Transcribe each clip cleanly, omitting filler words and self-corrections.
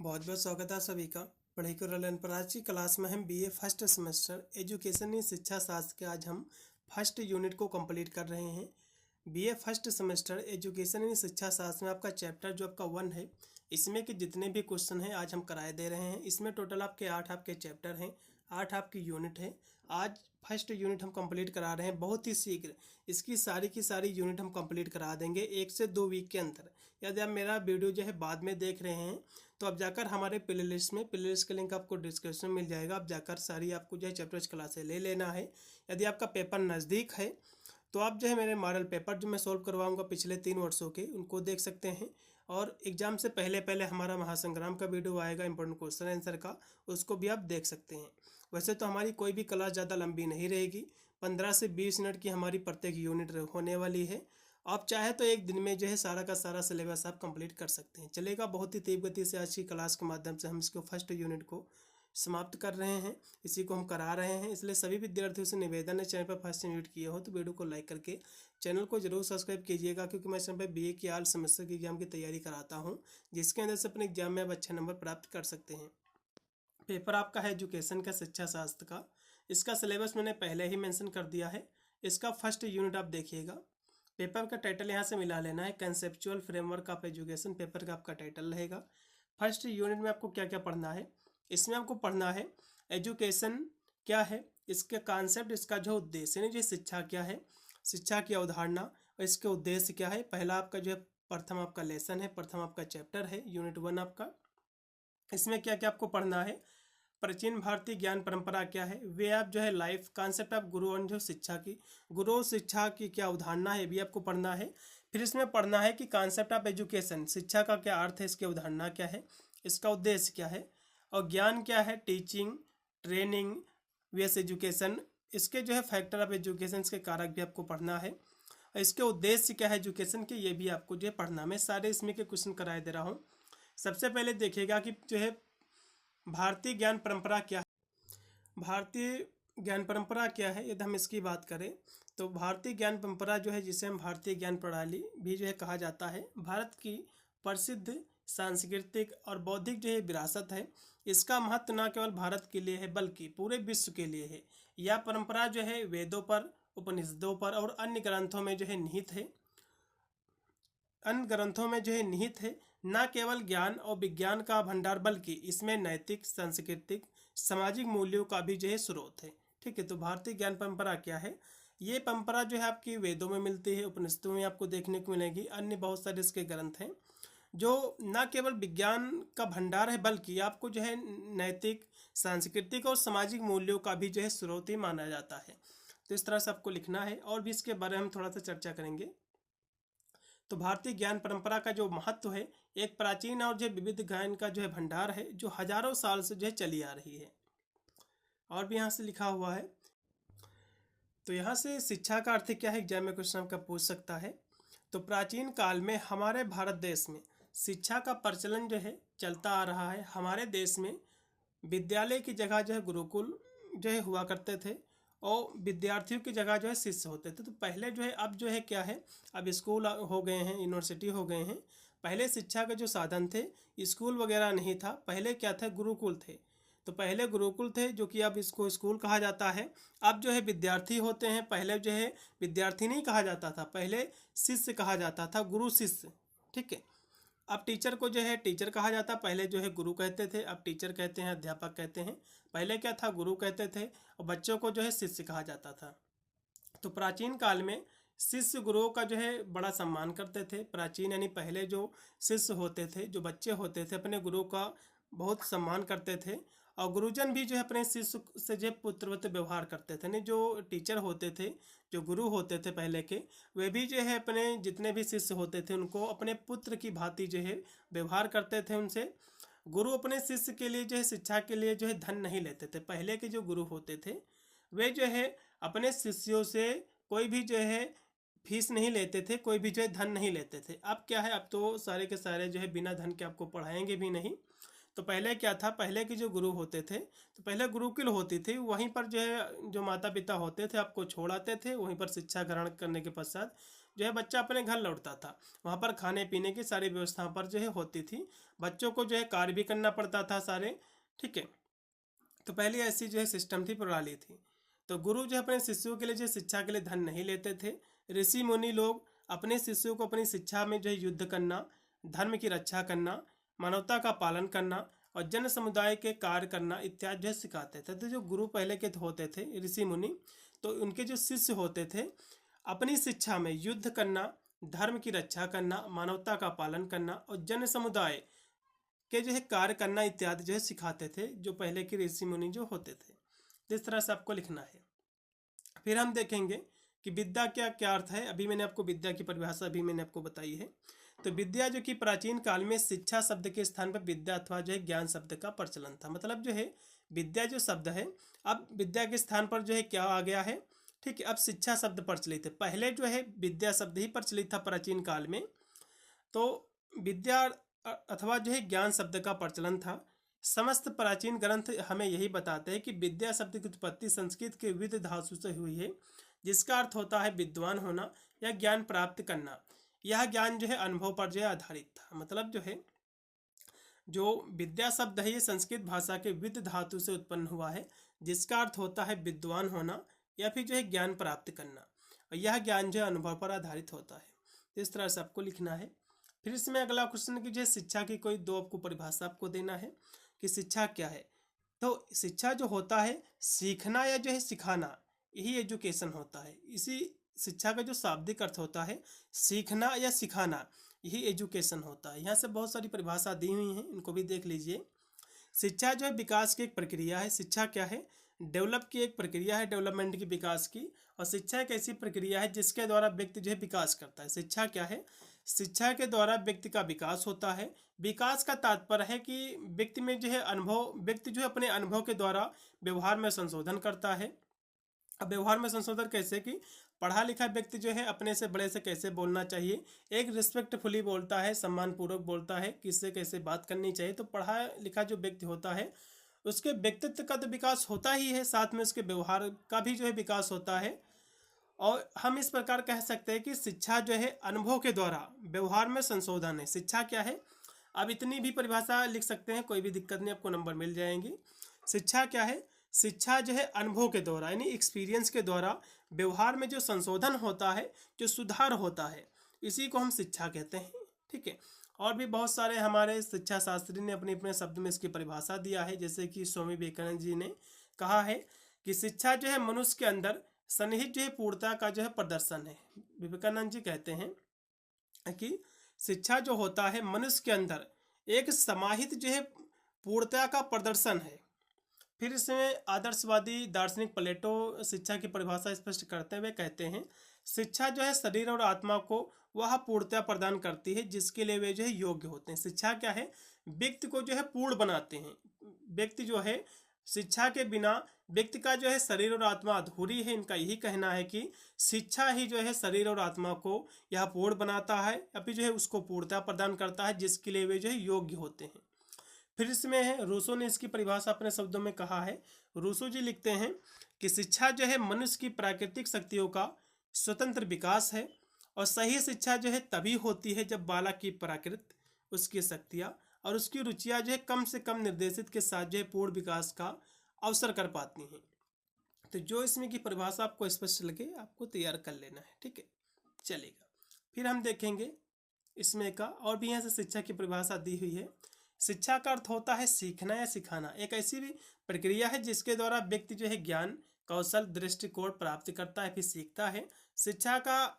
बहुत बहुत स्वागत है सभी का पढ़ाई को रलन पर। आज की क्लास में हम BA first semester education in शिक्षा शास्त्र के आज हम फर्स्ट यूनिट को कंप्लीट कर रहे हैं। BA first semester education in शिक्षा शास्त्र में आपका चैप्टर जो आपका 1 है, इसमें के जितने भी क्वेश्चन हैं आज हम कराए दे रहे हैं। इसमें टोटल आपके 8 आपके चैप्टर हैं, 8 आपकी यूनिट है। आज फर्स्ट यूनिट हम कंप्लीट करा रहे हैं बहुत ही शीघ्र। इसकी सारी की सारी यूनिट हम कंप्लीट करा देंगे 1 से 2 वीक के अंदर। यदि आप मेरा वीडियो जो है बाद में देख रहे हैं तो आप जाकर हमारे प्ले लिस्ट में, प्ले लिस्ट का लिंक आपको डिस्क्रिप्शन में मिल जाएगा, आप जाकर सारी आपको जो है चैप्टर्स क्लासें ले लेना है। यदि आपका पेपर नज़दीक है तो आप जो है मेरे मॉडल पेपर जो मैं सॉल्व करवाऊंगा पिछले 3 वर्षों के, उनको देख सकते हैं। और एग्ज़ाम से पहले पहले हमारा महासंग्राम का वीडियो आएगा इंपॉर्टेंट क्वेश्चन आंसर का, उसको भी आप देख सकते हैं। वैसे तो हमारी कोई भी क्लास ज़्यादा लंबी नहीं रहेगी, 15 से 20 मिनट की हमारी प्रत्येक यूनिट होने वाली है। आप चाहे तो एक दिन में जो है सारा का सारा सिलेबस आप कंप्लीट कर सकते हैं, चलेगा। बहुत ही तेज गति से आज की क्लास के माध्यम से हम इसको फर्स्ट यूनिट को समाप्त कर रहे हैं, इसी को हम करा रहे हैं। इसलिए सभी विद्यार्थियों से निवेदन है, चैनल पर फर्स्ट यूनिट किए हो तो वीडियो को लाइक करके चैनल को जरूर सब्सक्राइब कीजिएगा, क्योंकि मैं चैनल पर बीए की आल सेमेस्टर की एग्जाम की तैयारी कराता हूँ, जिसके अंदर से अपने एग्जाम में आप अच्छे नंबर प्राप्त कर सकते हैं। पेपर आपका है एजुकेशन का, शिक्षा शास्त्र का। इसका सिलेबस मैंने पहले ही मेंशन कर दिया है। इसका फर्स्ट यूनिट आप देखिएगा। पेपर का टाइटल यहाँ से मिला लेना है, conceptual framework of education paper का आपका टाइटल रहेगा। फर्स्ट यूनिट में आपको क्या क्या पढ़ना है, इसमें आपको पढ़ना है एजुकेशन क्या है, इसके कॉन्सेप्ट, इसका जो उद्देश्य यानी जो शिक्षा क्या है, शिक्षा की अवधारणा और इसके उद्देश्य क्या है। पहला आपका जो है प्रथम आपका लेसन है, प्रथम आपका चैप्टर है यूनिट 1 आपका। इसमें क्या क्या आपको पढ़ना है, प्राचीन भारतीय ज्ञान परंपरा क्या है, वे आप जो है लाइफ, कॉन्सेप्ट ऑफ गुरु और जो शिक्षा की, गुरु शिक्षा की क्या अवधारणा है, भी आपको पढ़ना है। फिर इसमें पढ़ना है कि कॉन्सेप्ट ऑफ एजुकेशन, शिक्षा का क्या अर्थ है, इसकी अवधारणा क्या है, इसका उद्देश्य क्या है, और ज्ञान क्या है, टीचिंग, ट्रेनिंग, वेस एजुकेशन, इसके जो है फैक्टर ऑफ एजुकेशन के कारक भी आपको पढ़ना है। और इसके उद्देश्य क्या है एजुकेशन के, ये भी आपको जो है पढ़ना। मैं सारे इसमें के क्वेश्चन कराए दे रहा हूँ। सबसे पहले देखिएगा कि जो है भारतीय ज्ञान परंपरा क्या है। भारतीय ज्ञान परंपरा क्या है, यदि हम इसकी बात करें तो भारतीय ज्ञान परंपरा जो है, जिसे हम भारतीय ज्ञान प्रणाली भी जो है कहा जाता है, भारत की प्रसिद्ध सांस्कृतिक और बौद्धिक जो है विरासत है। इसका महत्व न केवल भारत के लिए है बल्कि पूरे विश्व के लिए है। यह परंपरा जो है वेदों पर, उपनिषदों पर और अन्य ग्रंथों में जो है निहित है, अन्य ग्रंथों में जो है निहित है। न केवल ज्ञान और विज्ञान का भंडार बल्कि इसमें नैतिक, सांस्कृतिक, सामाजिक मूल्यों का भी जो है स्रोत है। ठीक है, तो भारतीय ज्ञान परंपरा क्या है, ये परंपरा जो है आपकी वेदों में मिलती है, उपनिषदों में आपको देखने को मिलेगी, अन्य बहुत सारे इसके ग्रंथ हैं जो न केवल विज्ञान का भंडार है बल्कि आपको जो है नैतिक, सांस्कृतिक और सामाजिक मूल्यों का भी जो है स्रोत ही माना जाता है। तो इस तरह से आपको लिखना है और भी इसके बारे में हम थोड़ा सा चर्चा करेंगे। तो भारतीय ज्ञान परंपरा का जो महत्व है, एक प्राचीन और जो विविध ज्ञान का जो है भंडार है, जो हजारों साल से जो है चली आ रही है। और भी यहाँ से लिखा हुआ है, तो यहाँ से शिक्षा का अर्थ क्या है, एग्जाम में क्वेश्चन आपका पूछ सकता है। तो प्राचीन काल में हमारे भारत देश में शिक्षा का प्रचलन जो है चलता आ रहा है। हमारे देश में विद्यालय की जगह जो है गुरुकुल जो है हुआ करते थे और विद्यार्थियों की जगह जो है शिष्य होते थे। तो पहले जो है, अब जो है क्या है, अब स्कूल हो गए हैं, यूनिवर्सिटी हो गए हैं। पहले शिक्षा के जो साधन थे, स्कूल वगैरह नहीं था, पहले क्या था, गुरुकुल थे। तो पहले गुरुकुल थे, जो कि अब इसको स्कूल कहा जाता है। अब जो है विद्यार्थी होते हैं, पहले जो है विद्यार्थी नहीं कहा जाता था, पहले शिष्य कहा जाता था, गुरु शिष्य। ठीक है, अब टीचर को जो है टीचर कहा जाता, पहले जो है गुरु कहते थे, अब टीचर कहते हैं, अध्यापक कहते हैं। पहले क्या था, गुरु कहते थे और बच्चों को जो है शिष्य कहा जाता था। तो प्राचीन काल में शिष्य गुरुओं का जो है बड़ा सम्मान करते थे। प्राचीन यानी पहले जो शिष्य होते थे, जो बच्चे होते थे, अपने गुरु का बहुत सम्मान करते थे। और गुरुजन भी जो है अपने शिष्य से जो है पुत्रवत व्यवहार करते थे। नहीं, जो टीचर होते थे, जो गुरु होते थे पहले के, वे भी जो है अपने जितने भी शिष्य होते थे उनको अपने पुत्र की भांति जो है व्यवहार करते थे उनसे। गुरु अपने शिष्य के लिए जो है शिक्षा के लिए जो है धन नहीं लेते थे। पहले के जो गुरु होते थे वे जो है अपने शिष्यों से कोई भी जो है फीस नहीं लेते थे, कोई भी जो है धन नहीं लेते थे। अब क्या है, अब तो सारे के सारे जो है बिना धन के आपको पढ़ाएंगे भी नहीं। तो पहले क्या था, पहले के जो गुरु होते थे, तो पहले गुरुकुल होती थी, वहीं पर जो है जो माता पिता होते थे आपको छोड़ आते थे, वहीं पर शिक्षा ग्रहण करने के पश्चात जो है बच्चा अपने घर लौटता था, वहाँ पर खाने पीने की सारी व्यवस्था पर जो है होती थी, बच्चों को जो है कार्य भी करना पड़ता था सारे, ठीक है। तो पहले ऐसी जो है सिस्टम थी, प्रणाली थी। तो गुरु जो है अपने शिष्यों के लिए जो शिक्षा के लिए धन नहीं लेते थे। ऋषि मुनि लोग अपने शिष्यों को अपनी शिक्षा में जो है युद्ध करना, धर्म की रक्षा करना, मानवता का पालन करना और जन समुदाय के कार्य करना इत्यादि जो है सिखाते थे। तो जो गुरु पहले के होते थे ऋषि मुनि, तो उनके जो शिष्य होते थे अपनी शिक्षा में युद्ध करना, धर्म की रक्षा करना, मानवता का पालन करना और जन समुदाय के जो है कार्य करना इत्यादि जो है सिखाते थे, जो पहले के ऋषि मुनि जो होते थे। तो इस तरह से आपको लिखना है। फिर हम देखेंगे कि विद्या क्या क्या अर्थ है। अभी मैंने आपको विद्या की परिभाषा अभी मैंने आपको बताई है। तो विद्या जो कि प्राचीन काल में शिक्षा शब्द के स्थान पर विद्या अथवा जो है ज्ञान शब्द का प्रचलन था। मतलब जो है विद्या जो शब्द है, अब विद्या के स्थान पर जो है क्या आ गया है, ठीक है, अब शिक्षा शब्द प्रचलित है। पहले जो है विद्या शब्द ही प्रचलित था प्राचीन काल में, तो विद्या अथवा जो है ज्ञान शब्द का प्रचलन था। समस्त प्राचीन ग्रंथ हमें यही बताते हैं कि विद्या शब्द की उत्पत्ति संस्कृत के विद धातु से हुई है, जिसका अर्थ होता है विद्वान होना या ज्ञान प्राप्त करना। यह ज्ञान जो है अनुभव पर जो है आधारित था। मतलब जो है जो विद्या शब्द है ये संस्कृत भाषा के विद धातु से उत्पन्न हुआ है, जिसका अर्थ होता है विद्वान होना या फिर जो है ज्ञान प्राप्त करना, और यह ज्ञान जो है अनुभव पर आधारित होता है। तो इस तरह से आपको लिखना है। फिर इसमें अगला क्वेश्चन की जो है शिक्षा की कोई दो आपको परिभाषा आपको देना है कि शिक्षा क्या है। तो शिक्षा जो होता है सीखना या जो है सिखाना, यही एजुकेशन होता है। इसी शिक्षा का जो शाब्दिक अर्थ होता है सीखना या सिखाना, यही एजुकेशन होता है। यहाँ से बहुत सारी परिभाषा दी हुई हैं, इनको भी देख लीजिए। शिक्षा जो है विकास की एक प्रक्रिया है। शिक्षा क्या है, डेवलप की एक प्रक्रिया है, डेवलपमेंट की, विकास की। और शिक्षा एक ऐसी प्रक्रिया है जिसके द्वारा व्यक्ति जो है विकास करता है। शिक्षा क्या है, शिक्षा के द्वारा व्यक्ति का विकास होता है। विकास का तात्पर्य है कि व्यक्ति में जो है अनुभव, व्यक्ति जो है अपने अनुभव के द्वारा व्यवहार में संशोधन करता है। अब व्यवहार में संशोधन कैसे कि पढ़ा लिखा व्यक्ति जो है अपने से बड़े से कैसे बोलना चाहिए, एक रिस्पेक्टफुली बोलता है, सम्मानपूर्वक बोलता है, किससे कैसे बात करनी चाहिए। तो पढ़ा लिखा जो व्यक्ति होता है उसके व्यक्तित्व का तो विकास होता ही है, साथ में उसके व्यवहार का भी जो है विकास होता है। और हम इस प्रकार कह सकते हैं कि शिक्षा जो है अनुभव के द्वारा व्यवहार में संशोधन है। शिक्षा क्या है, अब इतनी भी परिभाषा लिख सकते हैं, कोई भी दिक्कत नहीं, आपको नंबर मिल जाएंगे। शिक्षा क्या है, शिक्षा जो है अनुभव के द्वारा यानी एक्सपीरियंस के द्वारा व्यवहार में जो संशोधन होता है, जो सुधार होता है, इसी को हम शिक्षा कहते हैं, ठीक है। और भी बहुत सारे हमारे शिक्षा शास्त्री ने अपने अपने शब्द में इसकी परिभाषा दिया है। जैसे कि स्वामी विवेकानंद जी ने कहा है कि शिक्षा जो है मनुष्य के अंदर सन्निहित जो है पूर्णता का जो है प्रदर्शन है। विवेकानंद जी कहते हैं कि शिक्षा जो होता है मनुष्य के अंदर एक समाहित जो है पूर्णता का प्रदर्शन है। फिर इसमें आदर्शवादी दार्शनिक प्लेटो शिक्षा की परिभाषा स्पष्ट करते हुए कहते हैं, शिक्षा जो है शरीर और आत्मा को वह पूर्णता प्रदान करती है जिसके लिए वे जो है योग्य होते हैं। शिक्षा क्या है, व्यक्ति को जो है पूर्ण बनाते हैं। व्यक्ति जो है शिक्षा के बिना व्यक्ति का जो है शरीर और आत्मा अधूरी है। इनका यही कहना है कि शिक्षा ही जो है शरीर और आत्मा को यह पूर्ण बनाता है या फिर जो है उसको पूर्णता प्रदान करता है जिसके लिए वे जो है योग्य होते हैं। फिर इसमें है रूसो ने इसकी परिभाषा अपने शब्दों में कहा है। रूसो जी लिखते हैं कि शिक्षा जो है मनुष्य की प्राकृतिक शक्तियों का स्वतंत्र विकास है और सही शिक्षा जो है तभी होती है जब बालक की प्राकृत, उसकी शक्तियाँ और उसकी रुचियाँ जो है कम से कम निर्देशित के साथ जो है पूर्ण विकास का अवसर कर पाती हैं। तो जो इसमें की परिभाषा आपको स्पष्ट लगे आपको तैयार कर लेना है, ठीक है, चलेगा। फिर हम देखेंगे इसमें का और भी यहाँ से शिक्षा की परिभाषा दी हुई है। शिक्षा का अर्थ होता है सीखना या सिखाना, एक ऐसी भी प्रक्रिया है जिसके द्वारा व्यक्ति जो है ज्ञान, कौशल, दृष्टिकोण प्राप्त करता है फिर सीखता है। शिक्षा का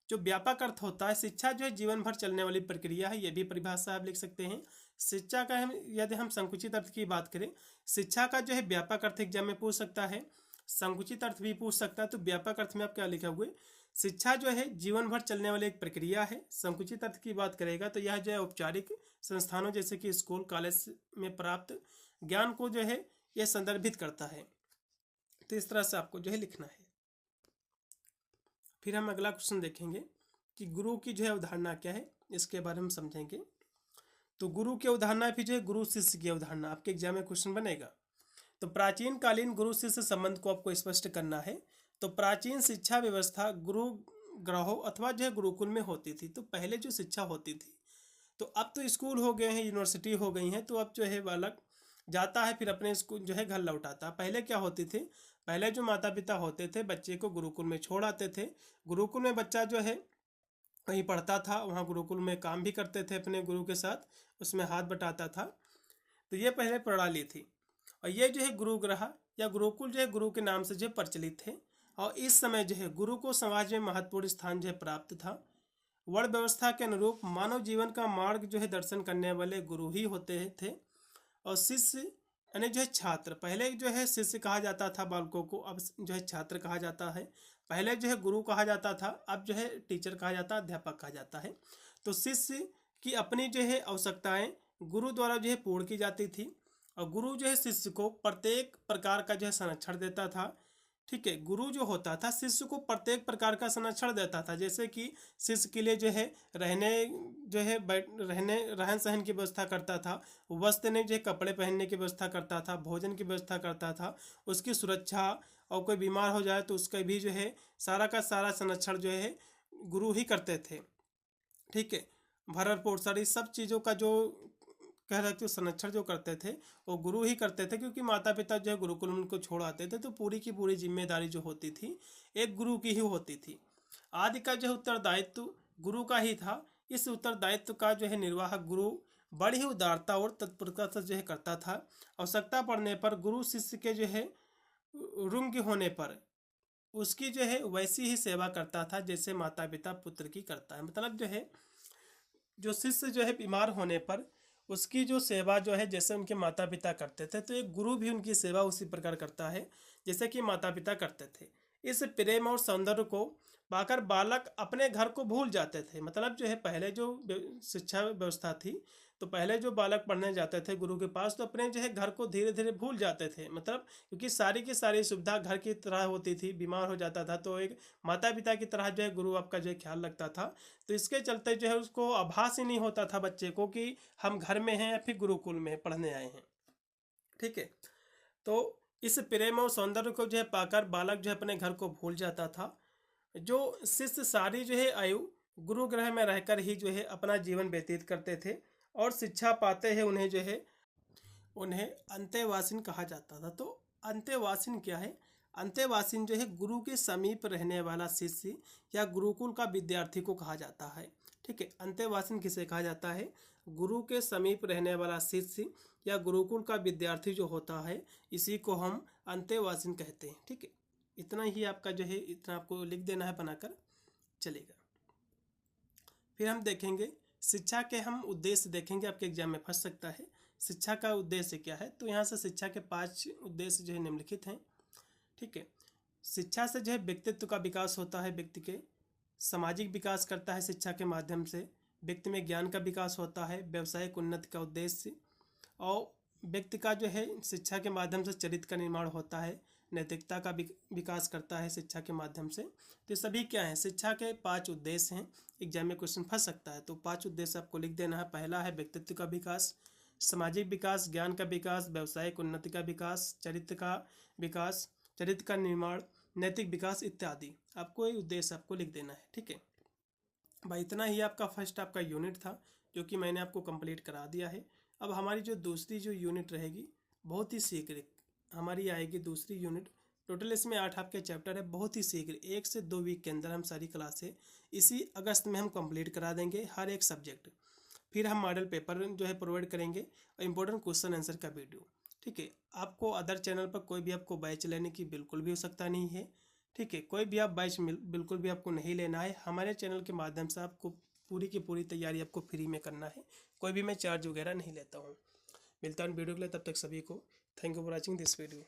जो व्यापक अर्थ होता है, शिक्षा जो है जीवन भर चलने वाली प्रक्रिया है, ये भी परिभाषा आप लिख सकते हैं। शिक्षा का यदि हम संकुचित अर्थ की बात करें, शिक्षा का जो है व्यापक अर्थ एग्जाम में पूछ सकता है, संकुचित अर्थ भी पूछ सकता है। तो व्यापक अर्थ में आप क्या लिखे हुए, शिक्षा जो है जीवन भर चलने वाली एक प्रक्रिया है। संकुचित अर्थ की बात करेगा तो यह जो है औपचारिक संस्थानों जैसे कि स्कूल कॉलेज में प्राप्त ज्ञान को जो है यह संदर्भित करता है। तो इस तरह से आपको जो है लिखना है। फिर हम अगला क्वेश्चन देखेंगे कि गुरु की जो है अवधारणा क्या है, इसके बारे में समझेंगे। तो गुरु की अवधारणा फिर जो है गुरु शिष्य की अवधारणा आपके एग्जाम में क्वेश्चन बनेगा। तो प्राचीन कालीन गुरु शिष्य संबंध को आपको स्पष्ट करना है। तो प्राचीन शिक्षा व्यवस्था गुरु ग्रहों अथवा जो है गुरुकुल में होती थी। तो पहले जो शिक्षा होती थी, तो अब तो स्कूल हो गए हैं, यूनिवर्सिटी हो गई हैं, तो अब जो है बालक जाता है फिर अपने स्कूल जो है घर लौटाता है। पहले क्या होती थी, पहले जो माता पिता होते थे बच्चे को गुरुकुल में छोड़ आते थे। गुरुकुल में बच्चा जो है वहीं पढ़ता था, वहाँ गुरुकुल में काम भी करते थे अपने गुरु के साथ, उसमें हाथ बटाता था। तो ये पहले प्रणाली थी। और ये जो है गुरुग्रह या गुरुकुल जो है गुरु के नाम से जो प्रचलित थे। और इस समय जो है गुरु को समाज में महत्वपूर्ण स्थान जो है प्राप्त था। वर्ण व्यवस्था के अनुरूप मानव जीवन का मार्ग जो है दर्शन करने वाले गुरु ही होते थे। और शिष्य यानी जो है छात्र, पहले जो है शिष्य कहा जाता था बालकों को, अब जो है छात्र कहा जाता है। पहले जो है गुरु कहा जाता था, अब जो है टीचर कहा जाता है, अध्यापक कहा जाता है। तो शिष्य की अपनी जो है आवश्यकताएं गुरु द्वारा जो है पूर्ण की जाती थी। और गुरु जो है शिष्य को प्रत्येक प्रकार का जो है संरक्षण देता था। ठीक है, गुरु जो होता था शिष्य को प्रत्येक प्रकार का संरक्षण देता था। जैसे कि शिष्य के लिए जो है रहने जो है रहने रहन सहन की व्यवस्था करता था, वस्त्र ने जो है कपड़े पहनने की व्यवस्था करता था, भोजन की व्यवस्था करता था, उसकी सुरक्षा, और कोई बीमार हो जाए तो उसका भी जो है सारा का सारा संरक्षण जो है गुरु ही करते थे। ठीक है, भरण पोषण इस सब चीज़ों का जो कह रहे थे संरक्षण जो करते थे वो गुरु ही करते थे। क्योंकि माता पिता जो है गुरुकुल में उनको छोड़ आते थे, तो पूरी की पूरी जिम्मेदारी जो होती थी एक गुरु की ही होती थी। आदि का जो उत्तरदायित्व गुरु का ही था। इस उत्तरदायित्व का जो है निर्वाह गुरु बड़ी ही उदारता और तत्परता से जो है करता था। आवश्यकता पड़ने पर गुरु शिष्य के जो है रुंग होने पर उसकी जो है वैसी ही सेवा करता था जैसे माता पिता पुत्र की करता है। मतलब जो है जो शिष्य जो है बीमार होने पर उसकी जो सेवा जो है जैसे उनके माता पिता करते थे, तो एक गुरु भी उनकी सेवा उसी प्रकार करता है जैसे कि माता पिता करते थे। इस प्रेम और सौंदर्य को पाकर बालक अपने घर को भूल जाते थे। मतलब जो है पहले जो शिक्षा व्यवस्था थी, तो पहले जो बालक पढ़ने जाते थे गुरु के पास, तो अपने जो है घर को धीरे धीरे भूल जाते थे। मतलब क्योंकि सारी की सारी सुविधा घर की तरह होती थी, बीमार हो जाता था तो एक माता पिता की तरह जो है गुरु आपका जो है ख्याल रखता था। तो इसके चलते जो है उसको आभास ही नहीं होता था बच्चे को कि हम घर में हैं या फिर गुरुकुल में पढ़ने आए हैं। ठीक है, तो इस प्रेम और सौंदर्य को जो है पाकर बालक जो है अपने घर को भूल जाता था। जो शिष्य सारी जो है आयु गुरु गृह में रहकर ही जो है अपना जीवन व्यतीत करते थे और शिक्षा पाते हैं, उन्हें अंतेवासिन कहा जाता था। तो अंतेवासिन क्या है? अंतेवासिन जो है गुरु के समीप रहने वाला शिष्य या गुरुकुल का विद्यार्थी को कहा जाता है। ठीक है, अंतेवासिन किसे कहा जाता है? गुरु के समीप रहने वाला शिष्य या गुरुकुल का विद्यार्थी जो होता है, इसी को हम अंतेवासिन कहते हैं। ठीक है, इतना ही आपका जो है इतना आपको लिख देना है बनाकर, चलेगा। फिर हम देखेंगे शिक्षा के हम उद्देश्य देखेंगे, आपके एग्जाम में फंस सकता है। शिक्षा का उद्देश्य क्या है? तो यहाँ से शिक्षा के 5 उद्देश्य जो है निम्नलिखित हैं। ठीक है, शिक्षा से जो है व्यक्तित्व का विकास होता है, व्यक्ति के सामाजिक विकास करता है शिक्षा के माध्यम से, व्यक्ति में ज्ञान का विकास होता है, व्यवसायिक उन्नति का उद्देश्य, और व्यक्ति का जो है शिक्षा के माध्यम से चरित्र का निर्माण होता है, नैतिकता का विकास करता है शिक्षा के माध्यम से। तो सभी क्या है? शिक्षा के 5 उद्देश्य हैं। एग्जाम में क्वेश्चन फंस सकता है, तो 5 उद्देश्य आपको लिख देना है। पहला है व्यक्तित्व का विकास, सामाजिक विकास, ज्ञान का विकास, व्यवसायिक उन्नति का विकास, चरित्र का विकास, चरित्र का निर्माण, नैतिक विकास इत्यादि। आपको ये उद्देश्य आपको लिख देना है। ठीक है भाई, इतना ही आपका फर्स्ट आपका यूनिट था जो कि मैंने आपको कंप्लीट करा दिया है। अब हमारी जो दूसरी जो यूनिट रहेगी बहुत ही शीघ्र हमारी आएगी दूसरी यूनिट। टोटल इसमें 8 आपके चैप्टर है। बहुत ही शीघ्र 1 से 2 वीक के अंदर हम सारी क्लासें इसी अगस्त में हम कंप्लीट करा देंगे, हर एक सब्जेक्ट। फिर हम मॉडल पेपर जो है प्रोवाइड करेंगे और इम्पोर्टेंट क्वेश्चन आंसर का वीडियो। ठीक है, आपको अदर चैनल पर कोई भी आपको बैच लेने की बिल्कुल भी आवश्यकता नहीं है। ठीक है, कोई भी आप बैच बिल्कुल भी आपको नहीं लेना है। हमारे चैनल के माध्यम से आपको पूरी की पूरी तैयारी आपको फ्री में करना है। कोई भी मैं चार्ज वगैरह नहीं लेता हूँ। मिलता हूँ वीडियो के लिए, तब तक सभी को thank you for watching this video.